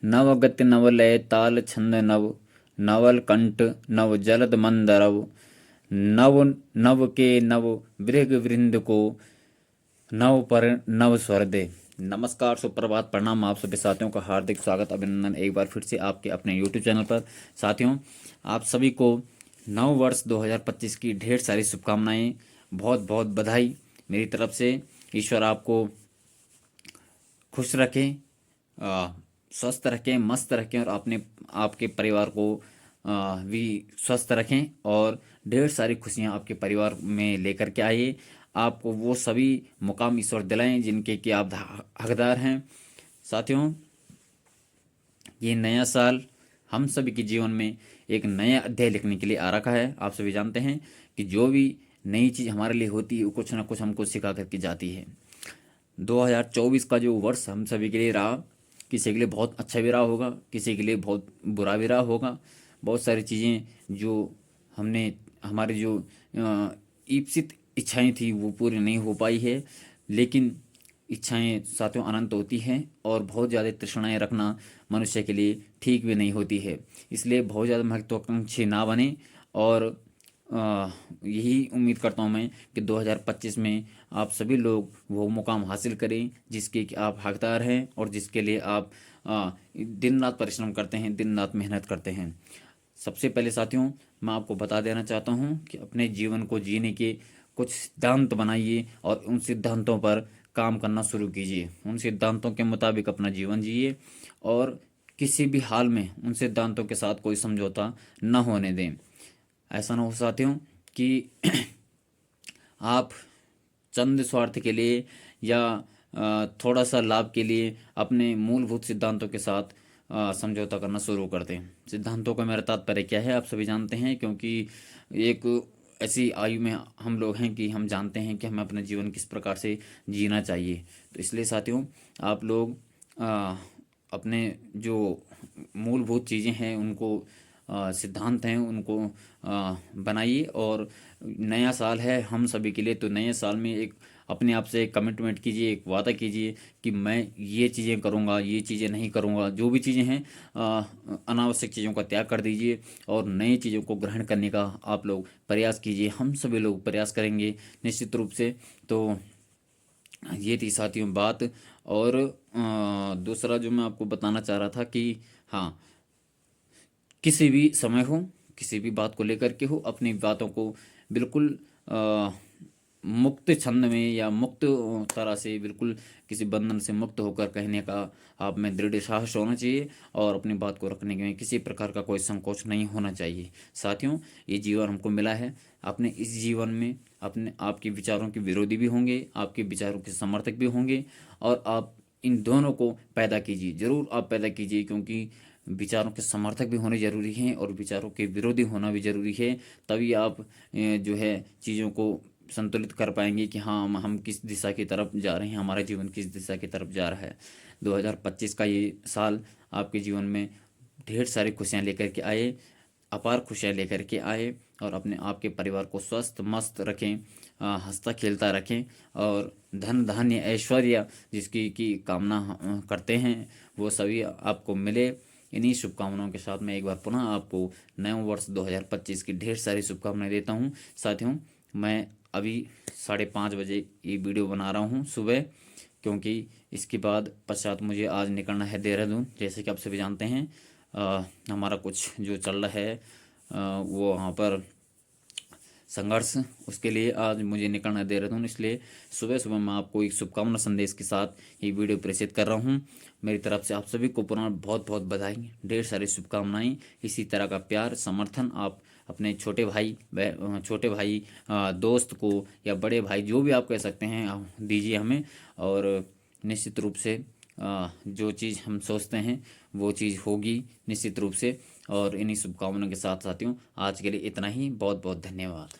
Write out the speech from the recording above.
नवगति नवलय ताल छंद नव, नवल कंठ नव जलद मंदरव, नव नव के नव वृग वृंद को, नव पर नव स्वर दे। नमस्कार, सुप्रभात, प्रणाम। आप सभी साथियों का हार्दिक स्वागत, अभिनंदन एक बार फिर से आपके अपने YouTube चैनल पर। साथियों, आप सभी को नव वर्ष 2025 की ढेर सारी शुभकामनाएं, बहुत बहुत बधाई मेरी तरफ से। ईश्वर आपको खुश रखें, स्वस्थ रखें, मस्त रखें और अपने आपके परिवार को भी स्वस्थ रखें और ढेर सारी खुशियां आपके परिवार में लेकर के आइए। आपको वो सभी मुकाम ईश्वर दिलाएं जिनके कि आप हकदार हैं। साथियों, ये नया साल हम सभी के जीवन में एक नया अध्याय लिखने के लिए आ रखा है। आप सभी जानते हैं कि जो भी नई चीज़ हमारे लिए होती है वो कुछ ना कुछ हमको सिखा करके जाती है। 2024 का जो वर्ष हम सभी के लिए रहा, किसी के लिए बहुत अच्छा भी रहा होगा, किसी के लिए बहुत बुरा भी रहा होगा। बहुत सारी चीज़ें जो हमने हमारी जो ईप्सित इच्छाएं थी वो पूरी नहीं हो पाई है, लेकिन इच्छाएं साथियों अनंत होती हैं और बहुत ज़्यादा तृष्णाएं रखना मनुष्य के लिए ठीक भी नहीं होती है। इसलिए बहुत ज़्यादा महत्वाकांक्षी ना बने और यही उम्मीद करता हूँ मैं कि 2025 में आप सभी लोग वो मुकाम हासिल करें जिसके कि आप हकदार हैं और जिसके लिए आप दिन रात परिश्रम करते हैं, दिन रात मेहनत करते हैं। सबसे पहले साथियों, मैं आपको बता देना चाहता हूँ कि अपने जीवन को जीने के कुछ सिद्धांत बनाइए और उन सिद्धांतों पर काम करना शुरू कीजिए। उन सिद्धांतों के मुताबिक अपना जीवन जिए और किसी भी हाल में उन सिद्धांतों के साथ कोई समझौता न होने दें। ऐसा ना हो साथियों कि आप चंद स्वार्थ के लिए या थोड़ा सा लाभ के लिए अपने मूलभूत सिद्धांतों के साथ समझौता करना शुरू कर दें। सिद्धांतों का मेरा तात्पर्य क्या है आप सभी जानते हैं, क्योंकि एक ऐसी आयु में हम लोग हैं कि हम जानते हैं कि हमें अपना जीवन किस प्रकार से जीना चाहिए। तो इसलिए साथियों, आप लोग अपने जो मूलभूत चीज़ें हैं उनको सिद्धांत हैं उनको बनाइए। और नया साल है हम सभी के लिए, तो नए साल में एक अपने आप से एक कमिटमेंट कीजिए, एक वादा कीजिए कि मैं ये चीज़ें करूँगा, ये चीज़ें नहीं करूँगा। जो भी चीज़ें हैं अनावश्यक चीज़ों का त्याग कर दीजिए और नई चीज़ों को ग्रहण करने का आप लोग प्रयास कीजिए। हम सभी लोग प्रयास करेंगे निश्चित रूप से। तो ये थी साथियों बात। और दूसरा जो मैं आपको बताना चाह रहा था कि हाँ, किसी भी समय हो, किसी भी बात को लेकर के हो, अपनी बातों को बिल्कुल मुक्त छंद में या मुक्त तरह से, बिल्कुल किसी बंधन से मुक्त होकर कहने का आप में दृढ़ साहस होना चाहिए और अपनी बात को रखने में किसी प्रकार का कोई संकोच नहीं होना चाहिए। साथियों, ये जीवन हमको मिला है, अपने इस जीवन में अपने आपके विचारों के विरोधी भी होंगे, आपके विचारों के समर्थक भी होंगे और आप इन दोनों को पैदा कीजिए, जरूर आप पैदा कीजिए, क्योंकि विचारों के समर्थक भी होने जरूरी हैं और विचारों के विरोधी होना भी जरूरी है। तभी आप जो है चीज़ों को संतुलित कर पाएंगे कि हाँ हम किस दिशा की तरफ जा रहे हैं, हमारा जीवन किस दिशा की तरफ जा रहा है। 2025 का ये साल आपके जीवन में ढेर सारी खुशियाँ लेकर के आए, अपार खुशियाँ लेकर के आए और अपने आपके परिवार को स्वस्थ मस्त रखें, हंसता खेलता रखें और धन धान्य ऐश्वर्य जिसकी की कामना करते हैं वो सभी आपको मिले। इन्हीं शुभकामनाओं के साथ मैं एक बार पुनः आपको नए वर्ष 2025 की ढेर सारी शुभकामनाएं देता हूं। साथियों, मैं अभी 5:30 बजे ये वीडियो बना रहा हूं सुबह, क्योंकि इसके बाद पश्चात मुझे आज निकलना है देहरादून। जैसे कि आप सभी जानते हैं हमारा कुछ जो चल रहा है वो वहाँ पर संघर्ष, उसके लिए आज मुझे निकलना है देहरादून। इसलिए सुबह सुबह मैं आपको एक शुभकामना संदेश के साथ ये वीडियो प्रेषित कर रहा हूँ। मेरी तरफ से आप सभी को पुनः बहुत बहुत बधाई, ढेर सारी शुभकामनाएं। इसी तरह का प्यार समर्थन आप अपने छोटे भाई दोस्त को या बड़े भाई जो भी आप कह सकते हैं दीजिए हमें। और निश्चित रूप से जो चीज़ हम सोचते हैं वो चीज़ होगी निश्चित रूप से। और इन्हीं शुभकामनाओं के साथ साथियों आज के लिए इतना ही। बहुत बहुत धन्यवाद।